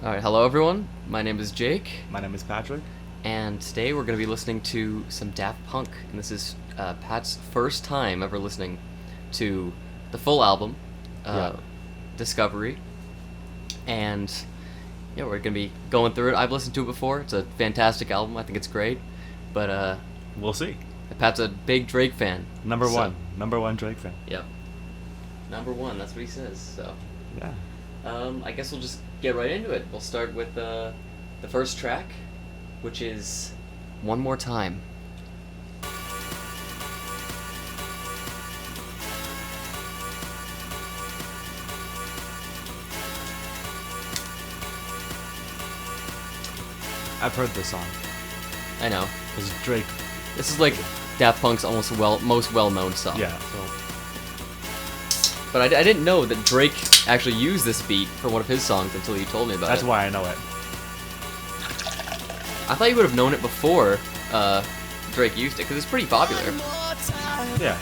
Alright, hello everyone. My name is Jake, My name is Patrick. and today we're going to be listening to some Daft Punk. And this is Pat's first time ever listening to the full album, Discovery. And yeah, we're going to be going through it. I've listened to it before. It's a fantastic album. I think it's great. But We'll see. Pat's a big Drake fan. Number one Drake fan. Yep. Number one, that's what he says. So Yeah. I guess we'll just get right into it. We'll start with the first track, which is One More Time. I've heard this song. I know. This is Drake. This is like Daft Punk's most well-known song. Yeah, so But I didn't know that Drake actually used this beat for one of his songs until you told me about that's it. why I know it. I thought you would have known it before Drake used it, because it's pretty popular. Yeah.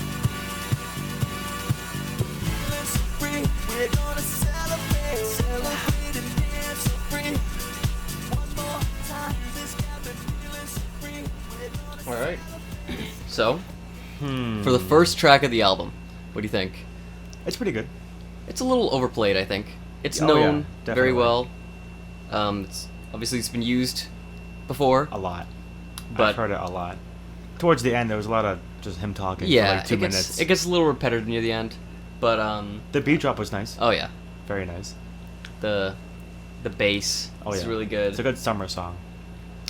Alright. So, for the first track of the album, what do you think? It's pretty good. It's a little overplayed, I think. It's Oh, yeah, known very definitely. well. It's been used before. A lot. But- I've heard it a lot. Towards the end, there was a lot of just him talking Yeah, for like 2 it gets minutes. it gets a little repetitive near the end, but The beat drop was nice. oh yeah, Very nice. the bass Oh, is yeah. really good. It's a good summer song.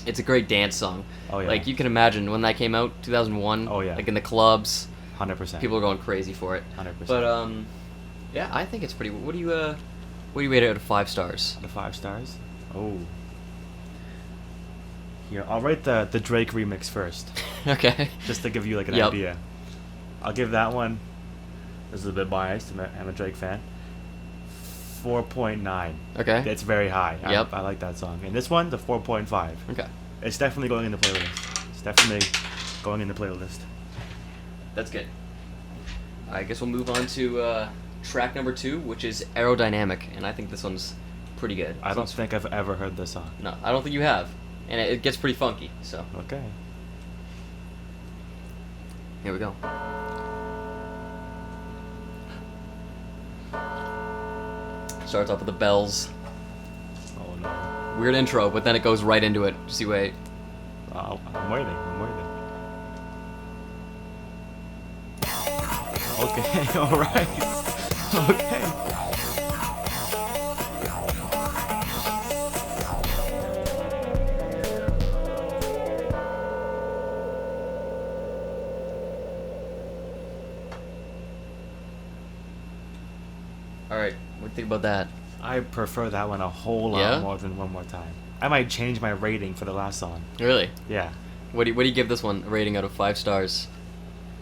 It's a great dance song. Oh, yeah. Like you can imagine when that came out, 2001. Oh, yeah. Like in the clubs, 100%. people are going crazy for it. 100%. But yeah, I think it's pretty. What do you rate it out of 5 stars? Out of 5 stars? Oh. Here, I'll rate the Drake remix first. Okay. Just to give you like an Yep. idea. I'll give that one, this is a bit biased, I'm a Drake fan, 4.9. Okay. It's very high. Yep. I like that song. And this one, the 4.5. Okay. It's definitely going in the playlist. It's definitely going in the playlist. That's good. I guess we'll move on to track number 2, which is Aerodynamic, and I think this one's pretty good. I don't think I've ever heard this song. No, I don't think you have, and it gets pretty funky. So Okay. here we go. Starts off with the bells. Oh no. Weird intro, but then it goes right into it. Just you wait. Oh, I'm waiting. Okay, alright. Okay. All right, what do you think about that? I prefer that one a whole lot Yeah? more than One More Time. I might change my rating for the last song. Really? Yeah. What do you give this one a rating out of 5 stars?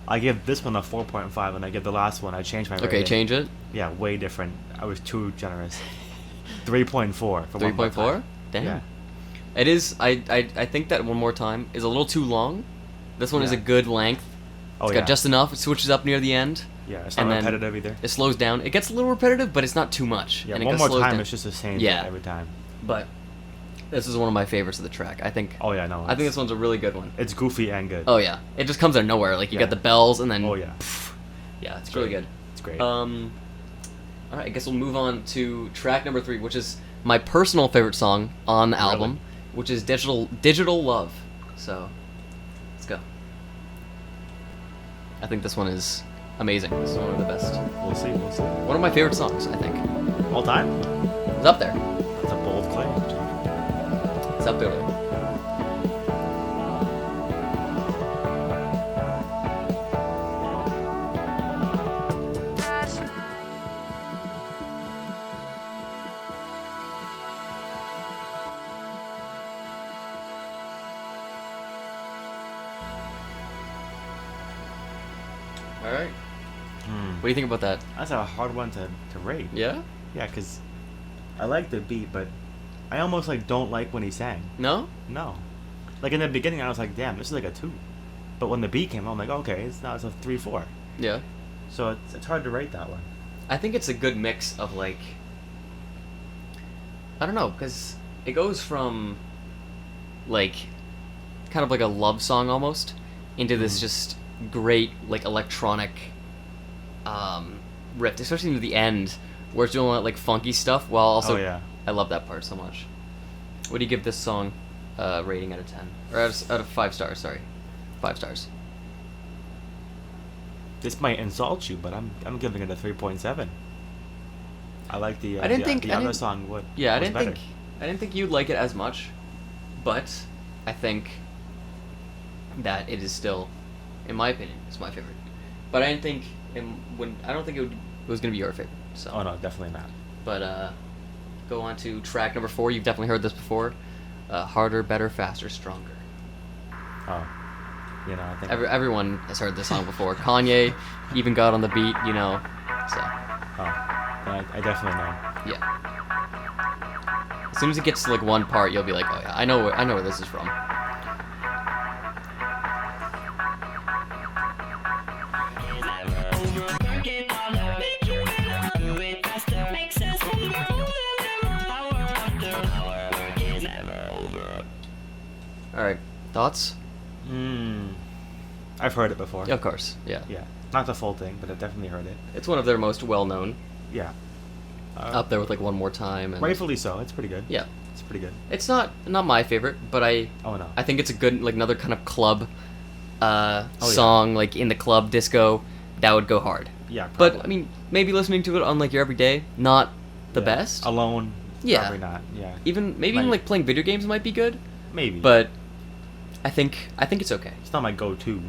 I give this one a 4.5, and I give the last one, I changed my rating. Okay, change it. Yeah, way different. I was too generous. 3.4 for One More 3.4. Time. Damn. Yeah. It is. I think that One More Time is a little too long. This one is a Yeah. good length. Oh, It's yeah. got just enough. It switches up near the end. Yeah, it's not and then repetitive either. It slows down. It gets a little repetitive, but it's not too much. Yeah, and it One gets More slowed Time down. is just the same Yeah. every time. But this is one of my favorites of the track. I think. Oh, yeah, no. I think this one's a really good one. It's goofy and good. Oh yeah, it just comes out of nowhere. Like you Yeah. got the bells and then. Oh, yeah. Yeah, it's really good. It's great. All right, I guess we'll move on to track number 3, which is my personal favorite song on the Really? album, which is Digital Love. So, let's go. I think this one is amazing. This is one of the best. We'll see. One of my favorite songs, I think. All time? It's up there. That's a bold claim. It's up there. All right. What do you think about that? That's a hard one to rate. Yeah? Yeah, because I like the beat, but I almost like don't like when he sang. No? No. Like in the beginning, I was like, damn, this is like a 2. But when the beat came out, I'm like, okay, it's a 3-4. Yeah. So it's hard to rate that one. I think it's a good mix of like, I don't know, because it goes from like kind of like a love song almost into this just great like electronic riff, especially near the end where it's doing all that like funky stuff while also Oh, yeah. I love that part so much. What do you give this song rating out of 10 or out of 5 stars? Sorry, 5 stars. This might insult you, but I'm giving it a 3.7. I like the I didn't think the other song. What? Yeah, was better. I didn't think you'd like it as much, but I think that it is still, in my opinion, it's my favorite. But I didn't think I don't think it was gonna be your favorite. So. Oh no, definitely not. But go on to track number 4. You've definitely heard this before. Harder, better, faster, stronger. Oh, you know, I think. Everyone has heard this song before. Kanye even got on the beat, you know. So. Oh, I definitely know. Yeah. As soon as it gets to like one part, you'll be like, oh yeah, I know where this is from. All right, thoughts? I've heard it before. Of course, yeah. Yeah, not the full thing, but I definitely heard it. It's one of their most well-known. Yeah. Up there with like One More Time. And Rightfully so. It's pretty good. yeah, It's pretty good. it's not my favorite, but Oh no. I think it's a good like another kind of club yeah. song like in the club disco that would go hard. Yeah. But Probably. I mean, maybe listening to it on like your everyday, not the Yeah. best. Alone. Yeah. Probably not. Yeah. Even Like- like playing video games might be good, Maybe. but I think it's okay. it's not my go-to.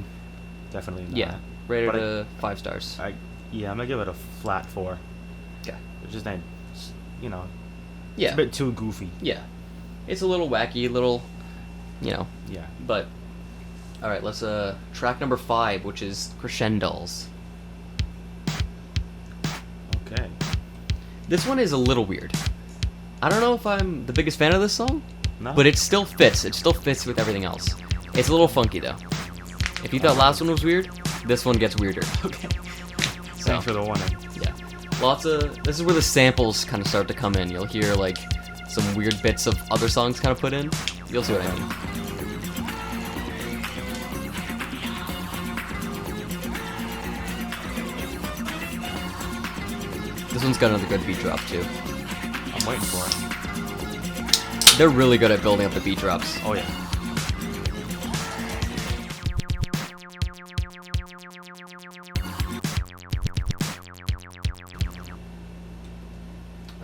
Definitely not. Yeah, rated But a 5 stars. I'm gonna give it a flat 4. Okay. It's just not, you know, Yeah. it's a bit too goofy. Yeah. It's a little wacky, little, you know, Yeah. but all right, let's track number 5, which is Crescendolls. Okay. This one is a little weird. I don't know if I'm the biggest fan of this song, No. but it still fits. It still fits with everything else. It's a little funky though. If you thought last one was weird, this one gets weirder. Okay. So, Thanks for the warning. yeah. This is where the samples kind of start to come in. You'll hear like some weird bits of other songs kind of put in. You'll see what I mean. This one's got another good beat drop too. I'm waiting for it. They're really good at building up the beat drops. Oh yeah.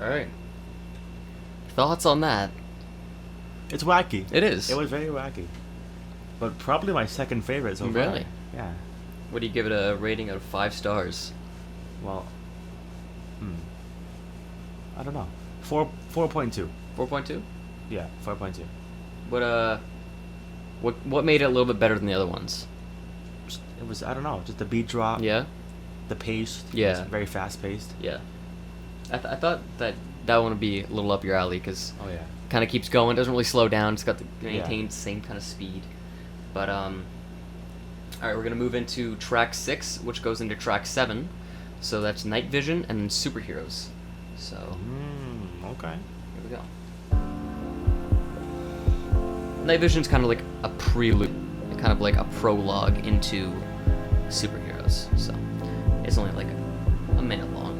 Alright. Thoughts on that? It's wacky. It is. It was very wacky. But probably my second favorite so far. Really? Yeah. What do you give it a rating out of 5 stars? Well, I don't know. 4.2. 4.2? Yeah, 4.2. What made it a little bit better than the other ones? It was, I don't know, just the beat drop. Yeah? The pace. Yeah. It's very fast paced. Yeah. I thought that one would be a little up your alley because Oh yeah. kind of keeps going, doesn't really slow down. It's got the Yeah. maintained same kind of speed. But all right, we're gonna move into track 6, which goes into track 7. So that's Nightvision and Superheroes. So Okay. here we go. Nightvision's kind of like a prelude, kind of like a prologue into Superheroes. So it's only like a minute long.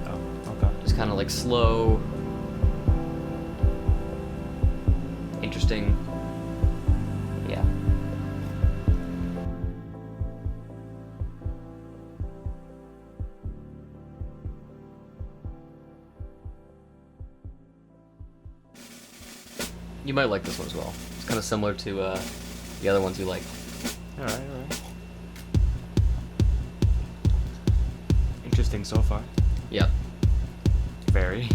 Oh, okay. Just kind of like slow, interesting. Yeah. You might like this one as well. It's kind of similar to the other ones you like. Alright. Interesting so far. Yep. Very.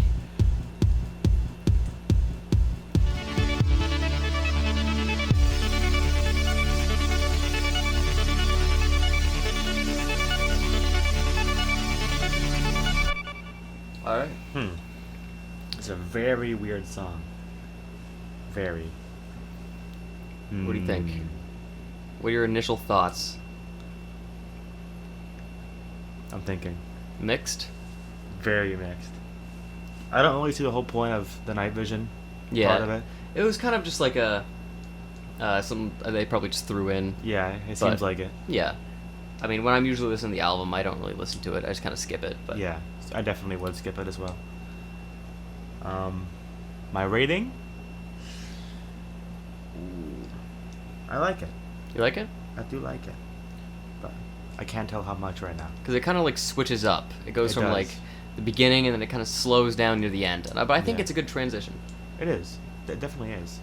Alright. It's a very weird song. Very. What do you think? What are your initial thoughts? I'm thinking. Mixed? Very mixed. I don't really see the whole point of the night vision Yeah. part of it. It was kind of just like a some they probably just threw in. Yeah, it But- seems like it. Yeah. I mean, when I'm usually listening to the album, I don't really listen to it. I just kind of skip it. But Yeah, I definitely would skip it as well. My rating? I like it. You like it? I do like it. But I can't tell how much right now. Because it kind of like switches up. It goes It from does. like the beginning and then it kind of slows down near the end. But I think Yeah. it's a good transition. It is. It definitely is.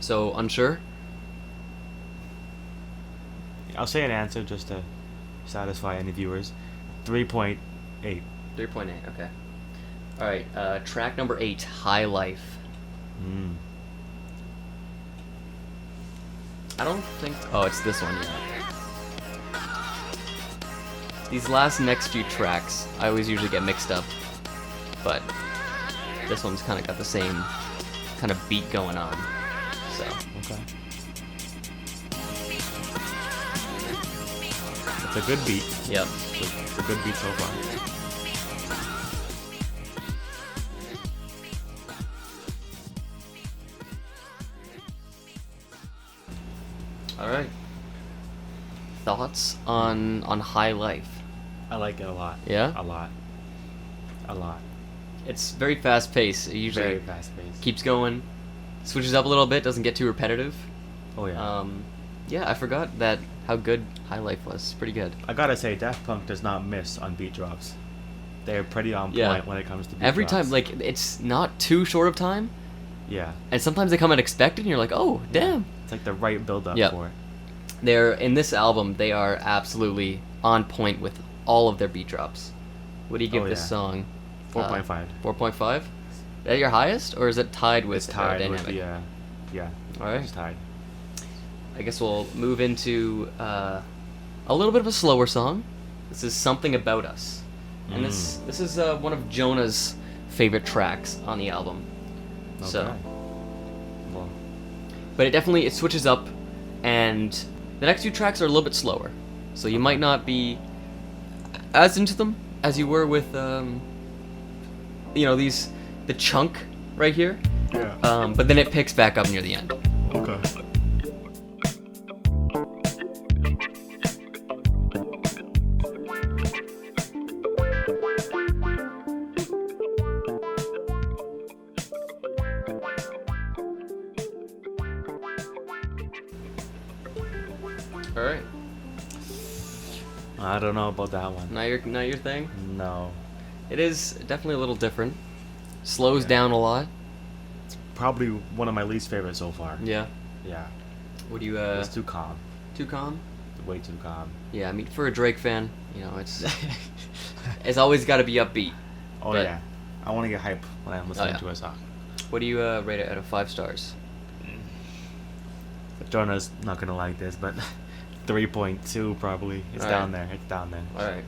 So unsure? I'll say an answer just to satisfy any viewers. 3.8. 3.8. Okay. All right. Track number 8, High Life. Mm. I don't think. Oh, it's this one. Yeah. These next few tracks, I always usually get mixed up, but this one's kind of got the same kind of beat going on. So Okay. It's a good beat. yep. It's a good beat so far. All right. Thoughts on High Life? I like it a lot. Yeah? A lot. A lot. It's very fast paced. It usually Very fast paced. keeps going, switches up a little bit, doesn't get too repetitive. Oh yeah. Yeah, I forgot that how good High Life was. It's pretty good. I gotta say, Daft Punk does not miss on beat drops. They're pretty on Yeah. point when it comes to beat Every drops. time, like, it's not too short of time, Yeah. and sometimes they come unexpected, and you're like, oh, damn. It's like the right build up Yep. for it. They're in this album. They are absolutely on point with all of their beat drops. What do you give Oh, this yeah. song? 4.5. 4.5. Is that your highest, or is it tied with It's tied Aerodynamic? with the, yeah. All right. It's tied. I guess we'll move into a little bit of a slower song. This is Something About Us, and this is one of Jonah's favorite tracks on the album. So, Okay. Well, but it switches up, and the next few tracks are a little bit slower, so you might not be as into them as you were with the chunk right here. yeah. But then it picks back up near the end. Okay. All right, I don't know about that one. not your thing. No. It is definitely a little different. Slows Yeah. down a lot. Probably one of my least favorites so far. Yeah. Yeah. What do you It's too calm. too calm? Way too calm. Yeah, I mean for a Drake fan, it's always got to be upbeat. Oh But- yeah. I want to get hype when I'm listening yeah. to a song. What do you rate it out of 5 stars? Jonah's not gonna like this, but 3.2 probably. It's All down right. there. It's down there. All right.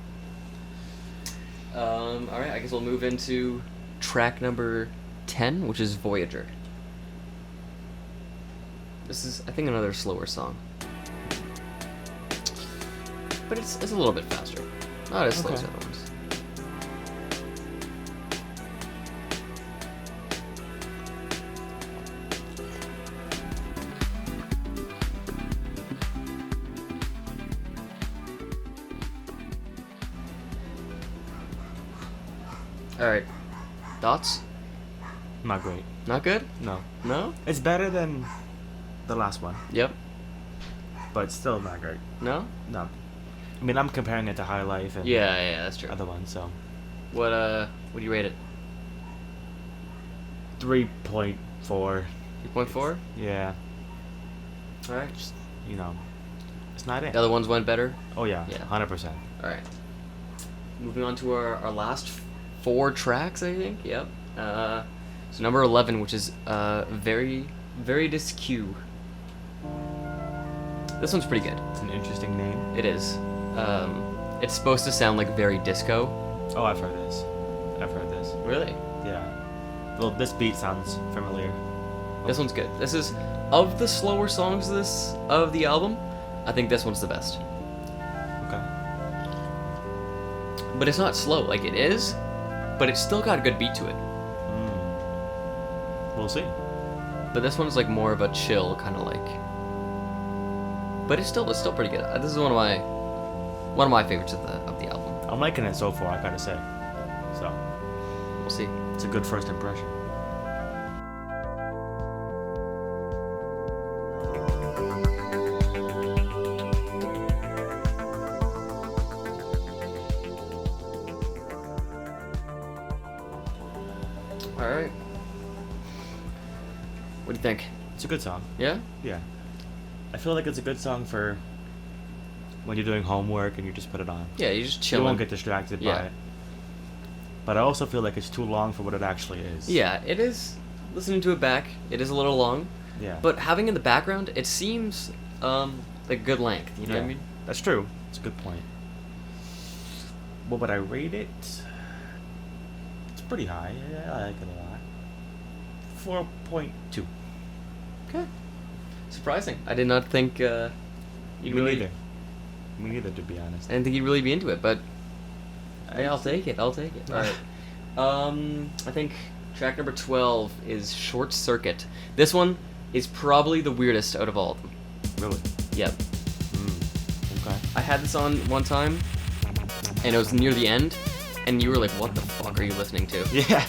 All right. I guess we'll move into track number 10, which is Voyager. This is, I think, another slower song, but it's a little bit faster. Not as slow as the Okay. other ones. All right. Thoughts? Not great. Not good? No. No? It's better than the last one, Yep. but still not great. No? No. I mean, I'm comparing it to High Life and Yeah, that's true. other ones, so What do you rate it? 3.4. 3.4? Yeah. All right. Just, it's not it. The other ones went better. Oh yeah. Yeah. 100%. All right. Moving on to our last 4 tracks, I think. Yep. So number 11, which is Veridis Quo. This one's pretty good. It's an interesting name. It is. It's supposed to sound like very disco. Oh, I've heard this. Really? Yeah. Well, this beat sounds familiar. This one's good. This is of the slower songs of the album. I think this one's the best. Okay. But it's not slow. Like it is, but it's still got a good beat to it. We'll see. But this one's like more of a chill kind of like. But it's still pretty good. This is one of my favorites of the album. I'm liking it so far, I gotta say. So We'll see. it's a good first impression. All right. What do you think? It's a good song. Yeah. Yeah. I feel like it's a good song for when you're doing homework and you just put it on. Yeah, you just You chilling. won't get distracted by Yeah. it. But I also feel like it's too long for what it actually is. Yeah, it is. Listening to it back, it is a little long. Yeah. But having in the background, it seems like good length. You know what I mean? That's true. It's a good point. What would I rate it? It's pretty high. Yeah, I like it a lot. 4.2. Okay. Surprising. I did not think you'd Me really. neither. Me neither, to be honest. I didn't think you'd really be into it, but I'll take it. I'll take it. All right. I think track number 12 is Short Circuit. This one is probably the weirdest out of all of them. Really? Yep. Okay. I had this on one time, and it was near the end, and you were like, "What the fuck are you listening to?" Yeah.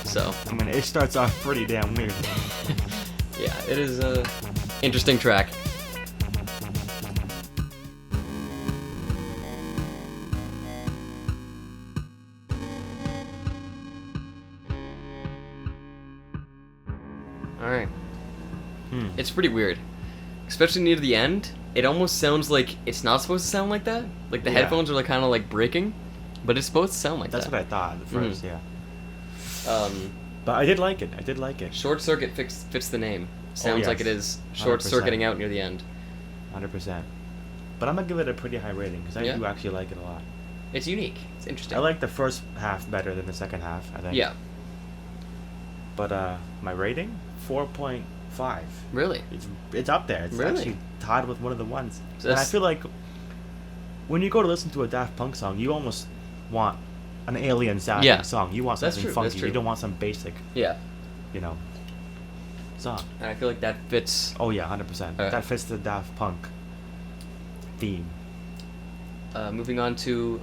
So. I mean, it starts off pretty damn weird. Yeah, it is a interesting track. All right. It's pretty weird, especially near the end. It almost sounds like it's not supposed to sound like that. Like the Yeah. headphones are like kind of like breaking, but it's supposed to sound like That's that. what I thought at first, yeah. Um, But I did like it. I did like it. Short Circuit fits the name. Sounds yes. like it is short 100%. circuiting out near the end. 100%. But I'm gonna give it a pretty high rating because I Yeah? do actually like it a lot. It's unique. It's interesting. I like the first half better than the second half, I think. Yeah. But my rating? 4.5. Really? It's up there. It's Really? actually tied with one of the ones. So And I that's- feel like when you go to listen to a Daft Punk song, you almost want an alien sounding Yeah. song. You want That's something true, that's funky. true. You don't want some basic, Yeah. Song. And I feel like that fits. Oh yeah, 100%. Alright. That fits the Daft Punk theme. Moving on to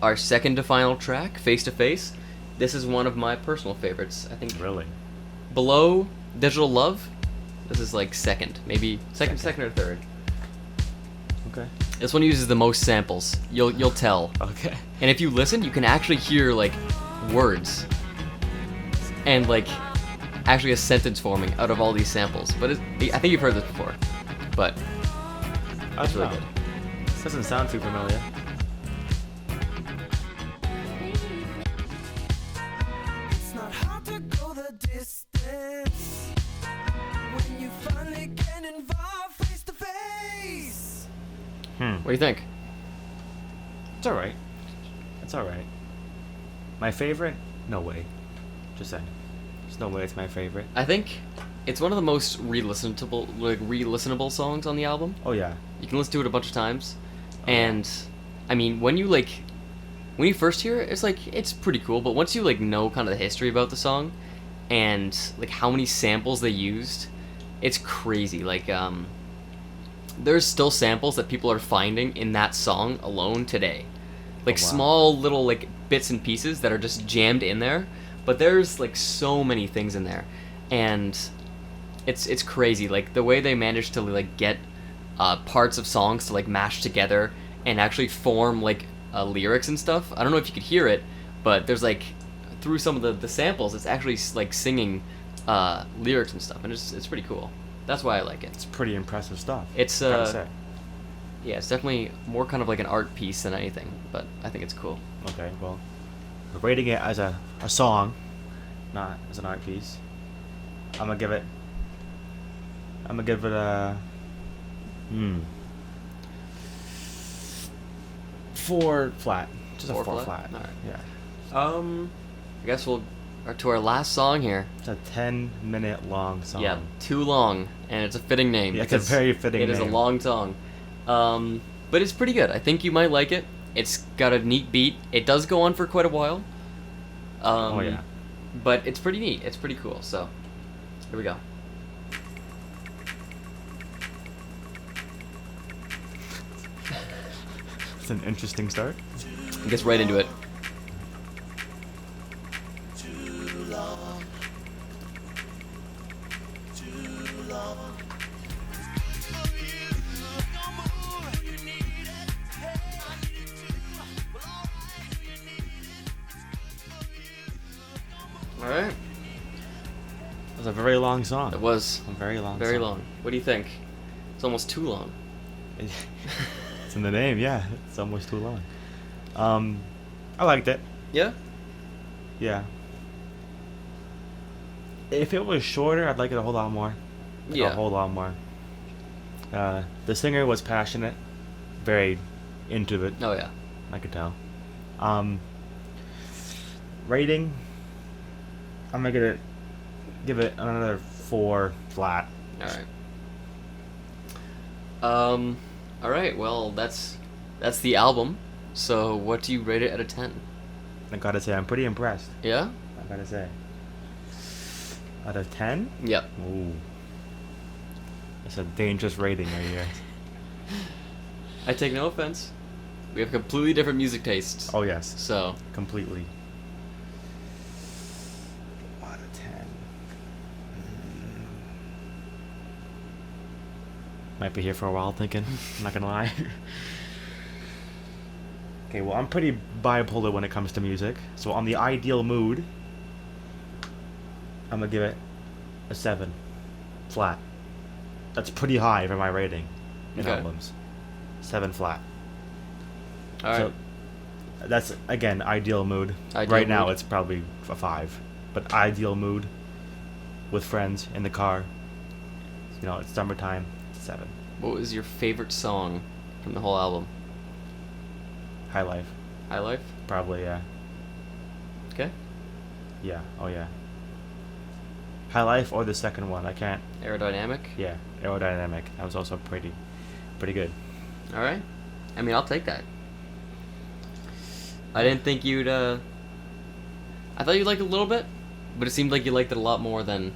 our second to final track, Face to Face. This is one of my personal favorites. I think Really? below Digital Love, this is like second, maybe second or third. Okay. This one uses the most samples. You'll tell. Okay. And if you listen, you can actually hear like words and like actually a sentence forming out of all these samples. But I think you've heard this before. But That's really good. Doesn't sound too familiar. It's not hard to go the distance when you finally get involved face to face. what do you think? It's alright. It's alright. My favorite? No way. Just saying. There's no way it's my favorite. I think it's one of the most re-listenable songs on the album. Oh yeah. You can listen to it a bunch of times, Oh, yeah. and I mean when you first hear it, it's pretty cool. But once you like know kind of the history about the song, and like how many samples they used, it's crazy. Like there's still samples that people are finding in that song alone today, like Oh, wow. small little like bits and pieces that are just jammed in there. But there's like so many things in there, and it's crazy. Like the way they managed to like get parts of songs to like mash together and actually form like lyrics and stuff. I don't know if you could hear it, but there's like through some of the samples, it's actually like singing lyrics and stuff, and it's pretty cool. That's why I like it. It's pretty impressive stuff. It's gotta say. yeah, it's definitely more kind of like an art piece than anything, but I think it's cool. Okay, well, we're rating it as a song, not as an art piece. I'm gonna give it a 4 flat. Just a 4 4 flat? flat. Alright. Yeah. I guess we'll to our last song here. It's a 10-minute long song. Yeah, too long, and it's a fitting name. Yeah, it's a because very fitting It is a name. long song, but it's pretty good. I think you might like it. It's got a neat beat. It does go on for quite a while. Oh, yeah. But it's pretty neat. It's pretty cool. So, Here we go. It's an interesting start. It gets right into it. All right. It was a very long song. It was A very long very song. long. What do you think? It's almost too long. It's in the name, yeah. It's almost too long. I liked it. Yeah. Yeah. If it was shorter, I'd like it a whole lot more. Like, Yeah. A whole lot more. The singer was passionate, very into it. Oh yeah. I could tell. Rating, I'm gonna give it another 4 flat. All right. All right. Well, that's the album. So, what do you rate it out of 10? I gotta say, I'm pretty impressed. Yeah. I gotta say. Out of 10? Yep. Ooh. That's a dangerous rating right here. I take no offense. We have completely different music tastes. Oh yes, So, completely. Out of 10. Might be here for a while thinking. I'm not gonna lie. Okay, well, I'm pretty bipolar when it comes to music. So on the ideal mood, I'm gonna give it a 7 flat. That's pretty high for my rating in Okay. albums. 7 flat. all right. So that's again ideal mood. Ideal Right now mood. it's probably a 5, but ideal mood with friends in the car. You know, it's summertime. It's 7. What was your favorite song from the whole album? High Life, High Life? probably. Yeah. Okay. Yeah. Oh yeah. High Life or the second one. I can't. Aerodynamic? Yeah. Aerodynamic. That was also pretty good. All right. I mean, I'll take that. I didn't think you'd, I thought you liked it a little bit, but it seemed like you liked it a lot more than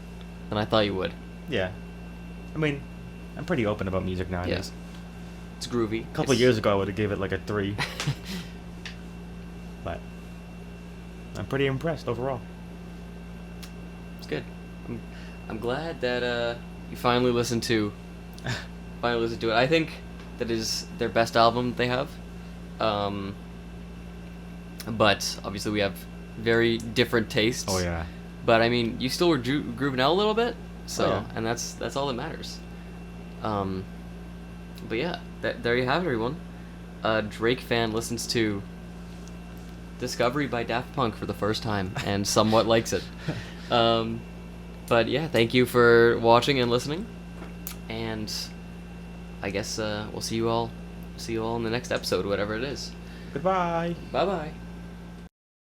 I thought you would. Yeah. I mean, I'm pretty open about music nowadays. It's groovy. A couple of years ago, I would have gave it like a 3. But I'm pretty impressed overall. It's good. I'm glad that you finally listened to it. I think that is their best album they have. But obviously we have very different tastes. Oh yeah. But I mean, you still were grooving out a little bit, so Oh, yeah. and that's all that matters. But yeah, there you have it, everyone. A Drake fan listens to Discovery by Daft Punk for the first time and somewhat likes it. But yeah, thank you for watching and listening, and I guess we'll see you all in the next episode, whatever it is. Goodbye. Bye bye.